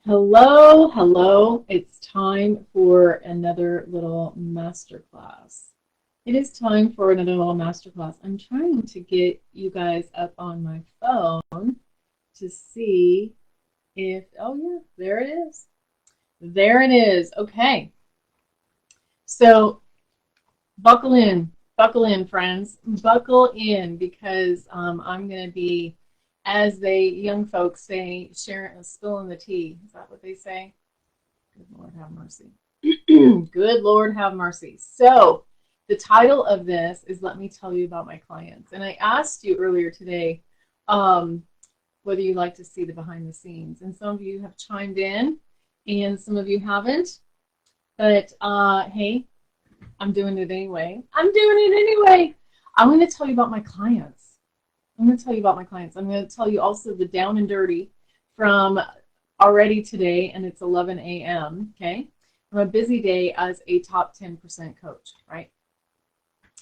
Hello, hello. It's time for another little masterclass. It is time for another little masterclass. I'm trying to get you guys up on my phone to see if, oh yeah, there it is. There it is. Okay. So buckle in, friends. Buckle in because I'm going to be, as they young folks say, sharing, spilling the tea. Is that what they say? Good Lord have mercy. Good Lord have mercy. So, the title of this is Let Me Tell You About My Clients. And I asked you earlier today um, whether you like to see the behind the scenes. And some of you have chimed in, and some of you haven't. But hey, I'm doing it anyway. I'm doing it anyway. I'm going to tell you about my clients. I'm going to tell you about my clients. I'm going to tell you also the down and dirty from already today, and it's 11 a.m. Okay, from a busy day as a top 10% coach, right?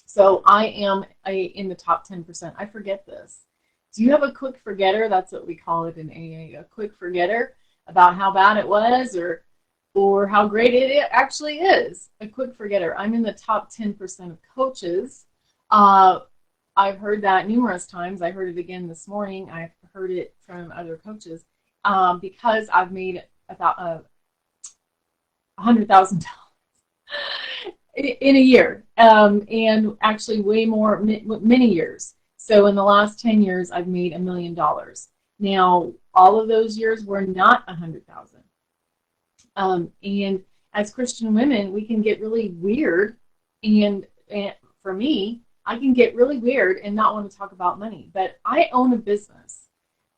So I am in the top 10%. I forget this. Do you have a quick forgetter? That's what we call it in AA, a quick forgetter about how bad it was or how great it actually is. A quick forgetter. I'm in the top 10% of coaches. I've heard that numerous times. I heard it again this morning. I've heard it from other coaches because I've made about $100,000 in a year, and actually way more, many years. So in the last 10 years, I've made $1 million. Now, all of those years were not 100,000. And as Christian women, we can get really weird. And for me, I can get really weird and not want to talk about money. But I own a business.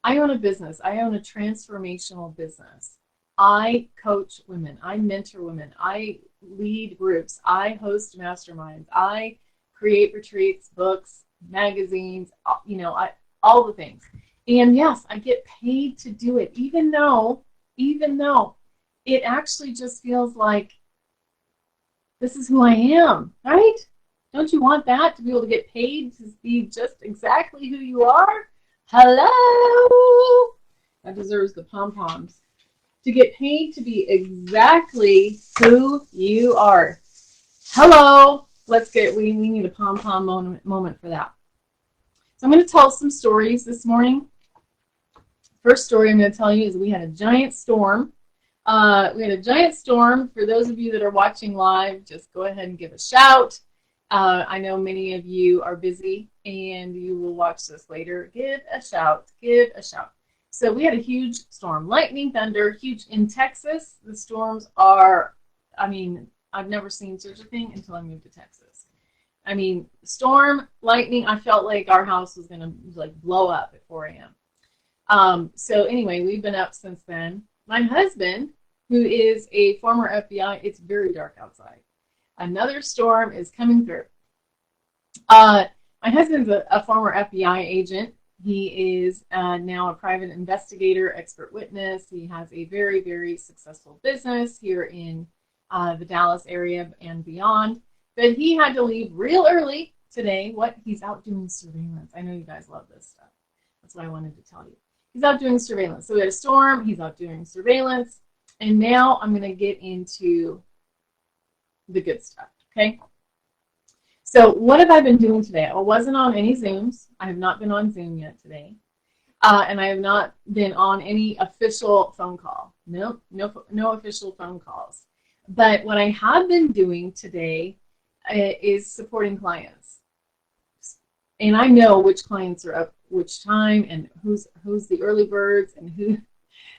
I own a business. I own a transformational business. I coach women. I mentor women. I lead groups. I host masterminds. I create retreats, books, magazines, all the things. And yes, I get paid to do it, even though it actually just feels like this is who I am, right? Don't you want that, to be able to get paid to be just exactly who you are? Hello! That deserves the pom-poms. To get paid to be exactly who you are. Hello! We need a pom-pom moment for that. So I'm going to tell some stories this morning. First story I'm going to tell you is we had a giant storm. For those of you that are watching live, just go ahead and give a shout. I know many of you are busy and you will watch this later. Give a shout. Give a shout. So we had a huge storm, lightning, thunder, huge in Texas. The storms are, I've never seen such a thing until I moved to Texas. Storm, lightning, I felt like our house was going to blow up at 4 a.m. So anyway, we've been up since then. My husband, who is a former FBI, it's very dark outside. Another storm is coming through. My husband's a former FBI agent. He is now a private investigator, expert witness. He has a very, very successful business here in the Dallas area and beyond. But he had to leave real early today. He's out doing surveillance. I know you guys love this stuff. That's what I wanted to tell you. He's out doing surveillance. So we had a storm. He's out doing surveillance. And now I'm going to get into the good stuff, okay? So what have I been doing today? I wasn't on any Zooms. I have not been on Zoom yet today. And I have not been on any official phone call. No official phone calls. But what I have been doing today is supporting clients. And I know which clients are up which time and who's the early birds and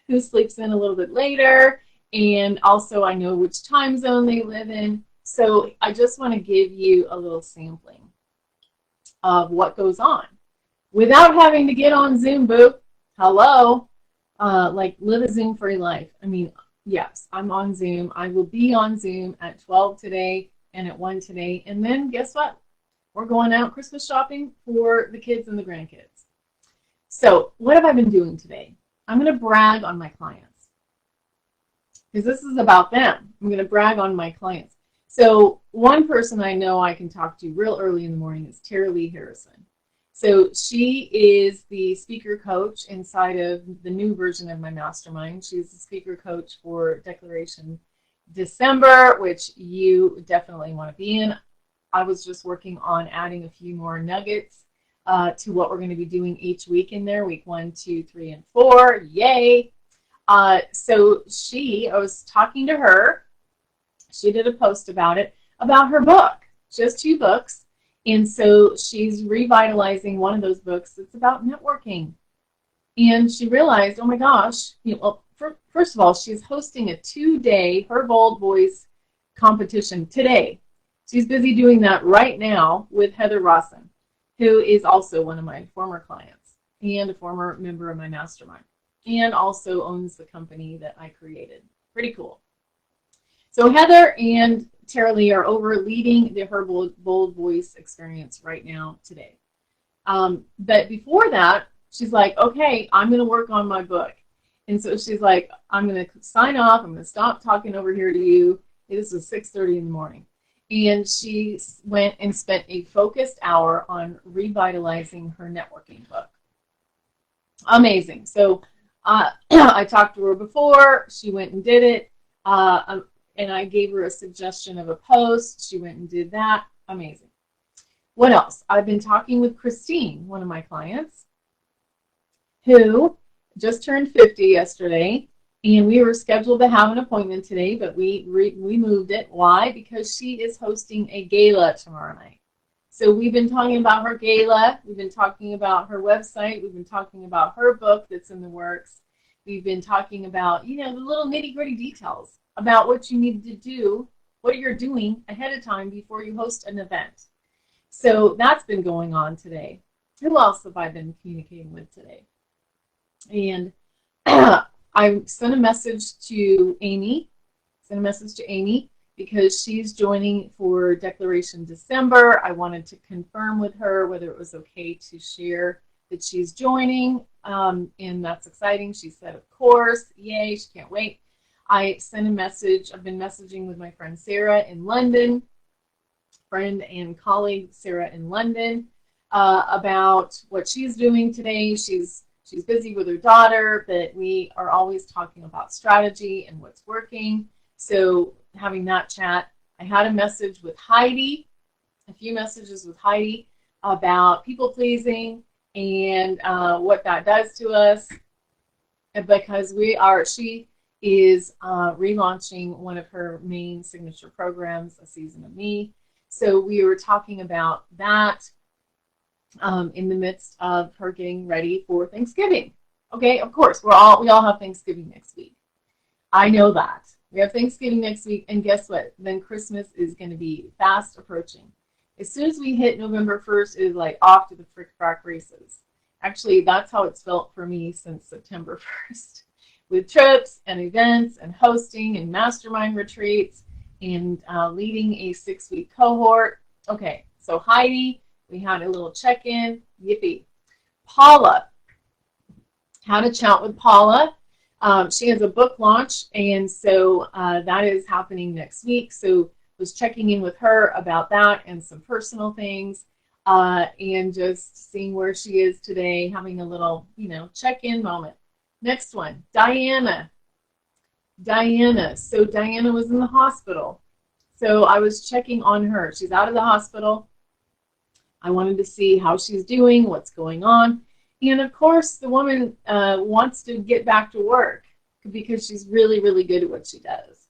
who sleeps in a little bit later. And also I know which time zone they live in. So I just want to give you a little sampling of what goes on without having to get on Zoom, boo. Hello. Live a Zoom-free life. Yes, I'm on Zoom. I will be on Zoom at 12 today and at 1 today. And then guess what? We're going out Christmas shopping for the kids and the grandkids. So what have I been doing today? I'm going to brag on my clients because this is about them. I'm going to brag on my clients. So one person I know I can talk to real early in the morning is Tara Lee Harrison. So she is the speaker coach inside of the new version of my mastermind. She's the speaker coach for Declaration December, which you definitely want to be in. I was just working on adding a few more nuggets to what we're going to be doing each week in there, week 1, 2, 3, and 4. Yay! So I was talking to her. She did a post about it, about her book. She has 2 books. And so she's revitalizing one of those books. It's about networking. And she realized, oh my gosh, first of all, she's hosting a 2-day Her Bold Voice competition today. She's busy doing that right now with Heather Rawson, who is also one of my former clients and a former member of my mastermind, and also owns the company that I created. Pretty cool. So Heather and Tara Lee are over leading the Her Bold Voice experience right now today. But before that, she's like, okay, I'm going to work on my book. And so she's like, I'm going to sign off. I'm going to stop talking over here to you. This is 6:30 in the morning. And she went and spent a focused hour on revitalizing her networking book. Amazing. So I talked to her before. She went and did it. And I gave her a suggestion of a post. She went and did that. Amazing. What else? I've been talking with Christine, one of my clients, who just turned 50 yesterday. And we were scheduled to have an appointment today, but we moved it. Why? Because she is hosting a gala tomorrow night. So we've been talking about her gala. We've been talking about her website. We've been talking about her book that's in the works. We've been talking about, the little nitty-gritty details about what you need to do, what you're doing ahead of time before you host an event. So that's been going on today. Who else have I been communicating with today? And I sent a message to Amy. Because she's joining for Declaration December. I wanted to confirm with her whether it was okay to share that she's joining, and that's exciting. She said, of course, yay, she can't wait. I sent a message. I've been messaging with my friend Sarah in London, friend and colleague Sarah in London, about what she's doing today. She's busy with her daughter, but we are always talking about strategy and what's working. So having that chat, I had a message with Heidi, a few messages with Heidi about people pleasing and what that does to us, because she is relaunching one of her main signature programs, A Season of Me. So we were talking about that in the midst of her getting ready for Thanksgiving. Okay, of course, we all have Thanksgiving next week. I know that. We have Thanksgiving next week, and guess what? Then Christmas is going to be fast approaching. As soon as we hit November 1st, it is like off to the frick-frack races. Actually, that's how it's felt for me since September 1st. With trips and events and hosting and mastermind retreats and leading a 6-week cohort. Okay, so Heidi, we had a little check-in. Yippee. Paula, had a chat with Paula. She has a book launch, and so that is happening next week. So was checking in with her about that and some personal things, and just seeing where she is today, having a little, check-in moment. Next one, Diana. So Diana was in the hospital. So I was checking on her. She's out of the hospital. I wanted to see how she's doing, what's going on. And of course, the woman wants to get back to work because she's really, really good at what she does.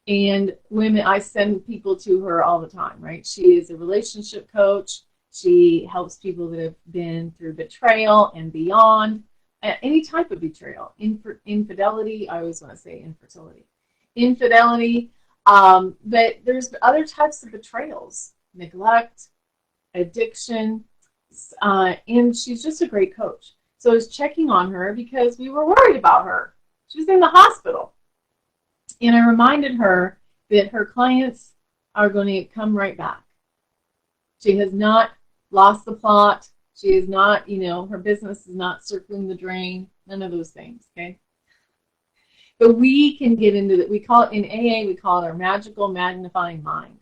And I send people to her all the time, right? She is a relationship coach. She helps people that have been through betrayal and beyond. Any type of betrayal, infidelity, I always want to say infertility, infidelity, but there's other types of betrayals, neglect, addiction, and she's just a great coach. So I was checking on her because we were worried about her. She was in the hospital, and I reminded her that her clients are going to come right back. She has not lost the plot. She is not, her business is not circling the drain, none of those things, okay? But we can get into that. We call it, in AA, we call it our magical magnifying mind.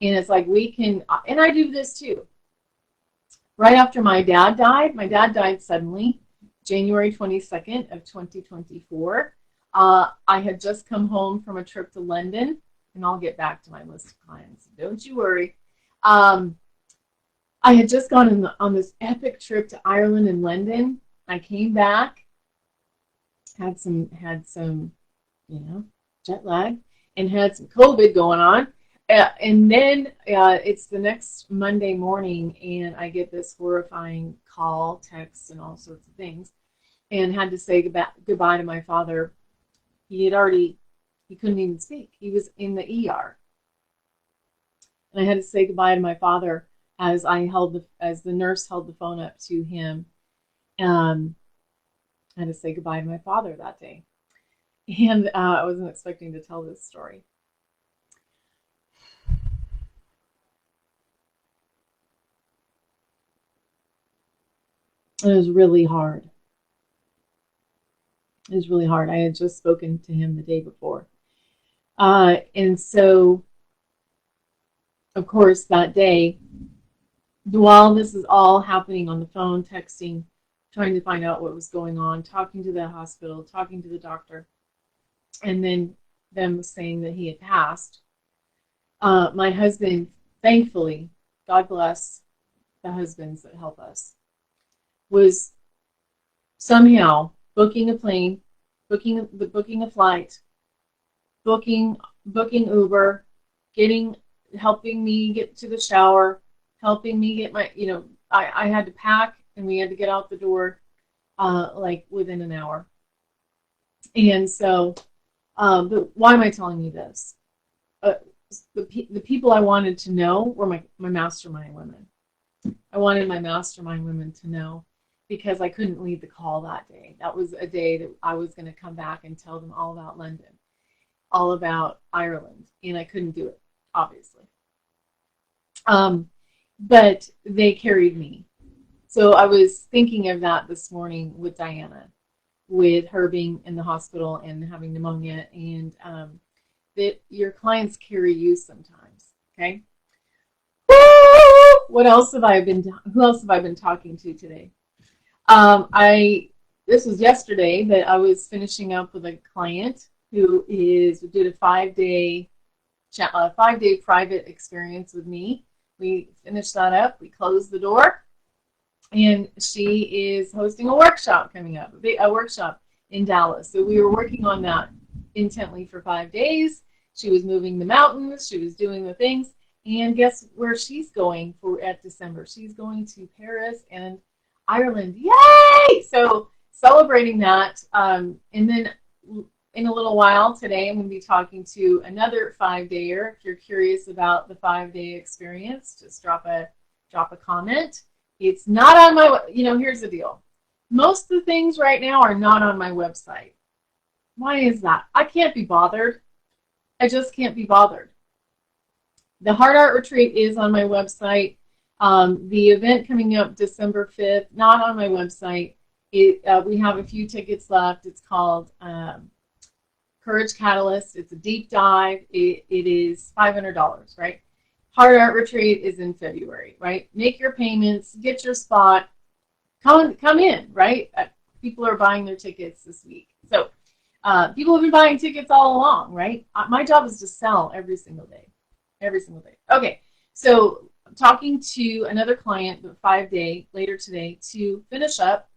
And it's like we can, and I do this too. right after my dad died suddenly, January 22nd of 2024. I had just come home from a trip to London, and I'll get back to my list of clients. Don't you worry. Um, I had just gone on this epic trip to Ireland and London. I came back, had some, jet lag, and had some COVID going on. And then it's the next Monday morning, and I get this horrifying call, text, and all sorts of things, and had to say goodbye to my father. He couldn't even speak. He was in the ER. And I had to say goodbye to my father as the nurse held the phone up to him. I had to say goodbye to my father that day. And I wasn't expecting to tell this story. It was really hard. It was really hard. I had just spoken to him the day before. And so, of course, that day, while this is all happening on the phone, texting, trying to find out what was going on, talking to the hospital, talking to the doctor, and then them saying that he had passed, my husband, thankfully, God bless the husbands that help us, was somehow booking a plane, booking a flight, booking Uber, helping me get to the shower, helping me get my, I had to pack and we had to get out the door like within an hour. And so, but why am I telling you this? The people I wanted to know were my mastermind women. I wanted my mastermind women to know, because I couldn't leave the call that day. That was a day that I was going to come back and tell them all about London, all about Ireland, and I couldn't do it, obviously. But they carried me. So I was thinking of that this morning with Diana, with her being in the hospital and having pneumonia, and that your clients carry you sometimes, okay? Who else have I been talking to today? This was yesterday, but I was finishing up with a client who did a 5-day private experience with me. We finished that up. We closed the door, and she is hosting a workshop coming up, a workshop in Dallas. So we were working on that intently for 5 days. She was moving the mountains. She was doing the things. And guess where she's going at December? She's going to Paris and Ireland. Yay! So celebrating that. And then in a little while today, I'm going to be talking to another 5-dayer. If you're curious about the 5-day experience, just drop a comment. It's not on my, here's the deal. Most of the things right now are not on my website. Why is that? I can't be bothered. I just can't be bothered. The Heart Art Retreat is on my website. The event coming up December 5th, not on my website. We have a few tickets left. It's called Courage Catalyst. It's a deep dive. It is $500, right? Heart Art Retreat is in February, right? Make your payments, get your spot, come in, right? People are buying their tickets this week. So people have been buying tickets all along, right? My job is to sell every single day. Every single day. Okay, so I'm talking to another client, the 5-day, later today, to finish up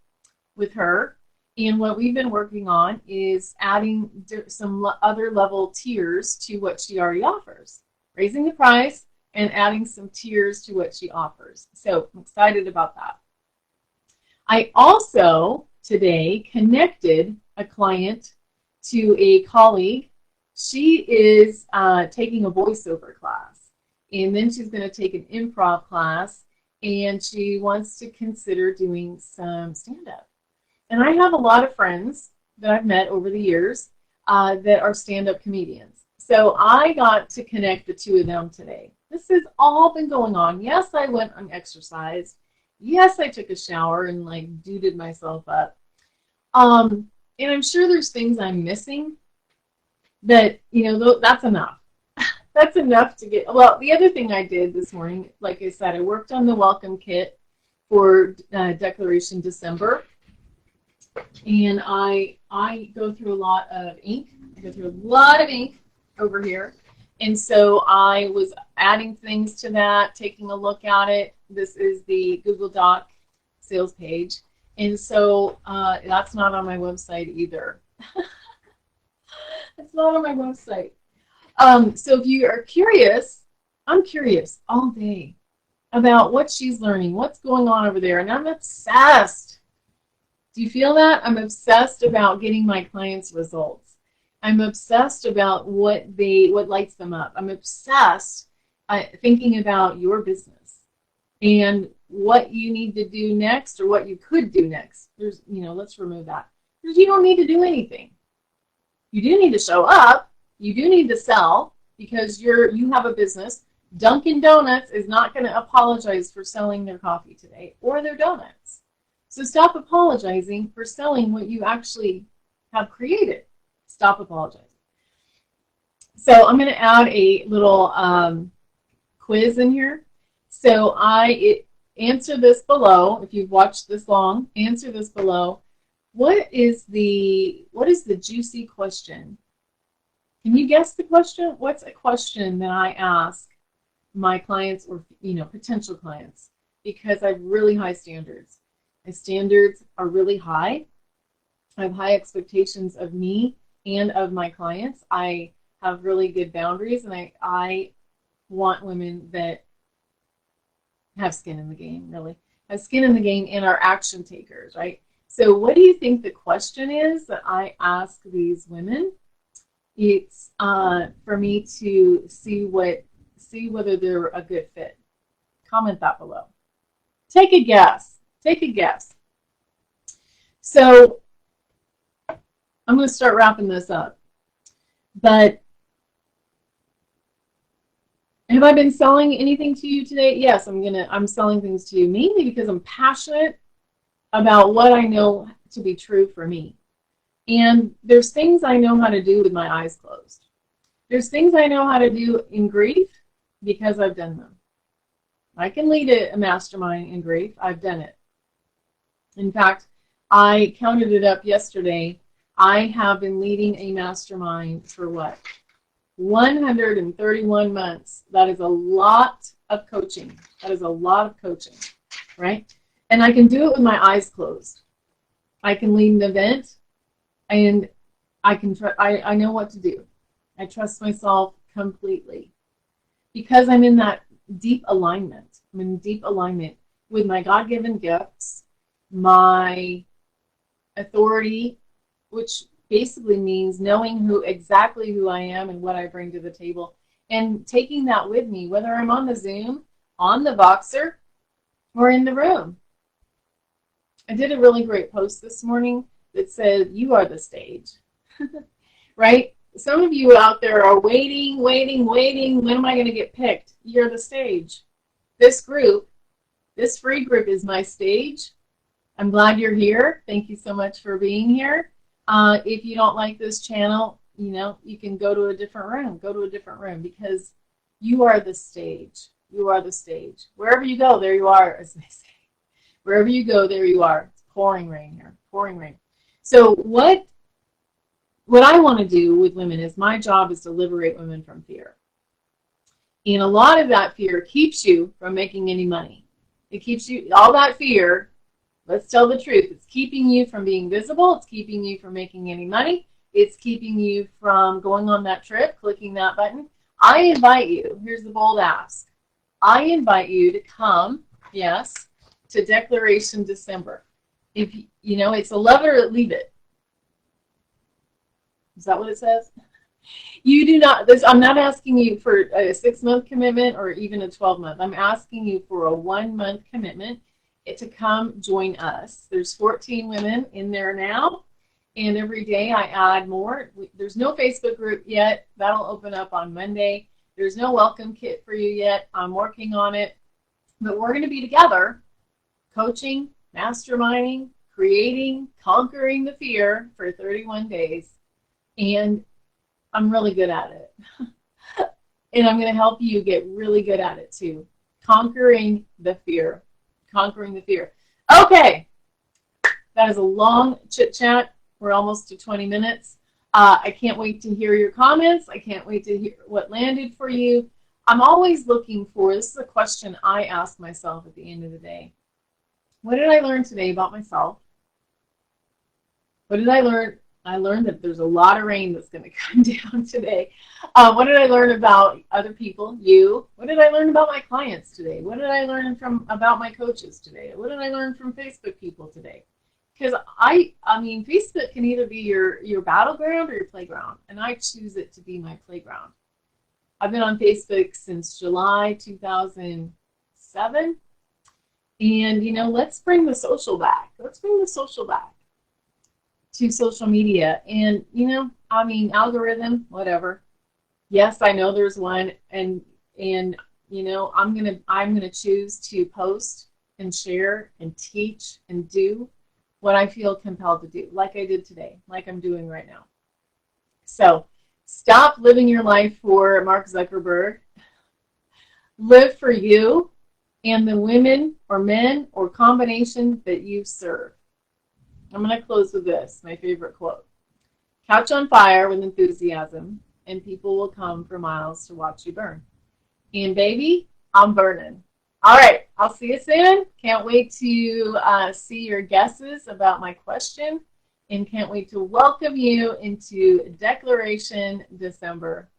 with her. And what we've been working on is adding some other level tiers to what she already offers. Raising the price and adding some tiers to what she offers. So I'm excited about that. I also today connected a client to a colleague. She is taking a voiceover class, and then she's going to take an improv class, and she wants to consider doing some stand-up. And I have a lot of friends that I've met over the years that are stand-up comedians. So I got to connect the two of them today. This has all been going on. Yes, I went and exercised. Yes, I took a shower and duded myself up. And I'm sure there's things I'm missing. But, that's enough. That's enough to get. Well, the other thing I did this morning, like I said, I worked on the welcome kit for Declaration December. And I go through a lot of ink. I go through a lot of ink over here. And so I was adding things to that, taking a look at it. This is the Google Doc sales page. And so that's not on my website either. It's not on my website. So if you are curious, I'm curious all day about what she's learning, what's going on over there. And I'm obsessed. Do you feel that? I'm obsessed about getting my clients results. I'm obsessed about what lights them up. I'm obsessed thinking about your business and what you need to do next, or what you could do next. Let's remove that. Because you don't need to do anything. You do need to show up. You do need to sell, because you have a business. Dunkin' Donuts is not going to apologize for selling their coffee today or their donuts. So stop apologizing for selling what you actually have created. Stop apologizing. So I'm going to add a little quiz in here. So answer this below. If you've watched this long, answer this below. What is the juicy question? Can you guess the question? What's a question that I ask my clients, or potential clients? Because I have really high standards. My standards are really high. I have high expectations of me and of my clients. I have really good boundaries, and I want women that have skin in the game, really. Have skin in the game and are action takers, right? So what do you think the question is that I ask these women? It's for me to see whether they're a good fit. Comment that below. Take a guess. Take a guess. So I'm going to start wrapping this up. But have I been selling anything to you today? Yes, I'm selling things to you, mainly because I'm passionate about what I know to be true for me. And there's things I know how to do with my eyes closed. There's things I know how to do in grief because I've done them. I can lead a mastermind in grief. I've done it. In fact, I counted it up yesterday. I have been leading a mastermind for what? 131 months. That is a lot of coaching. That is a lot of coaching, right? And I can do it with my eyes closed. I can lead an event, and I know what to do. I trust myself completely because I'm in that deep alignment. I'm in deep alignment with my God-given gifts, my authority, which basically means knowing exactly who I am and what I bring to the table, and taking that with me, whether I'm on the Zoom, on the Voxer, or in the room. I did a really great post this morning that said, "You are the stage," right? Some of you out there are waiting. When am I going to get picked? You're the stage. This group, this free group, is my stage. I'm glad you're here. Thank you so much for being here. If you don't like this channel, you can go to a different room. Go to a different room, because you are the stage. You are the stage. Wherever you go, there you are, as they say. Wherever you go, there you are. It's pouring rain here. Pouring rain. So what I want to do with women is, my job is to liberate women from fear. And a lot of that fear keeps you from making any money. It keeps you, all that fear, let's tell the truth, it's keeping you from being visible. It's keeping you from making any money. It's keeping you from going on that trip, clicking that button. I invite you, here's the bold ask. I invite you to come, yes, to Declaration December. If it's a love it or leave it. Is that what it says? You do not, I'm not asking you for a 6-month commitment or even a 12-month. I'm asking you for a 1-month commitment to come join us. There's 14 women in there now, and every day I add more. There's no Facebook group yet. That'll open up on Monday. There's no welcome kit for you yet. I'm working on it. But we're going to be together, coaching, masterminding, creating, conquering the fear for 31 days. And I'm really good at it. And I'm going to help you get really good at it too. Conquering the fear. conquering the fear. Okay, that is a long chit chat. We're almost to 20 minutes. I can't wait to hear your comments. I can't wait to hear what landed for you. I'm always looking for, this is a question I ask myself at the end of the day. What did I learn today about myself? What did I learn? I learned that there's a lot of rain that's going to come down today. What did I learn about other people? You. What did I learn about my clients today? What did I learn about my coaches today? What did I learn from Facebook people today? Because I mean, Facebook can either be your battleground or your playground, and I choose it to be my playground. I've been on Facebook since July 2007, and let's bring the social back. Let's bring the social back to social media. And I mean, algorithm, whatever. Yes, I know there's one, and I'm gonna choose to post and share and teach and do what I feel compelled to do, like I did today, like I'm doing right now. So stop living your life for Mark Zuckerberg. Live for you and the women or men or combination that you serve. I'm going to close with this, my favorite quote. Catch on fire with enthusiasm, and people will come for miles to watch you burn. And baby, I'm burning. All right, I'll see you soon. Can't wait to see your guesses about my question, and can't wait to welcome you into Declaration December.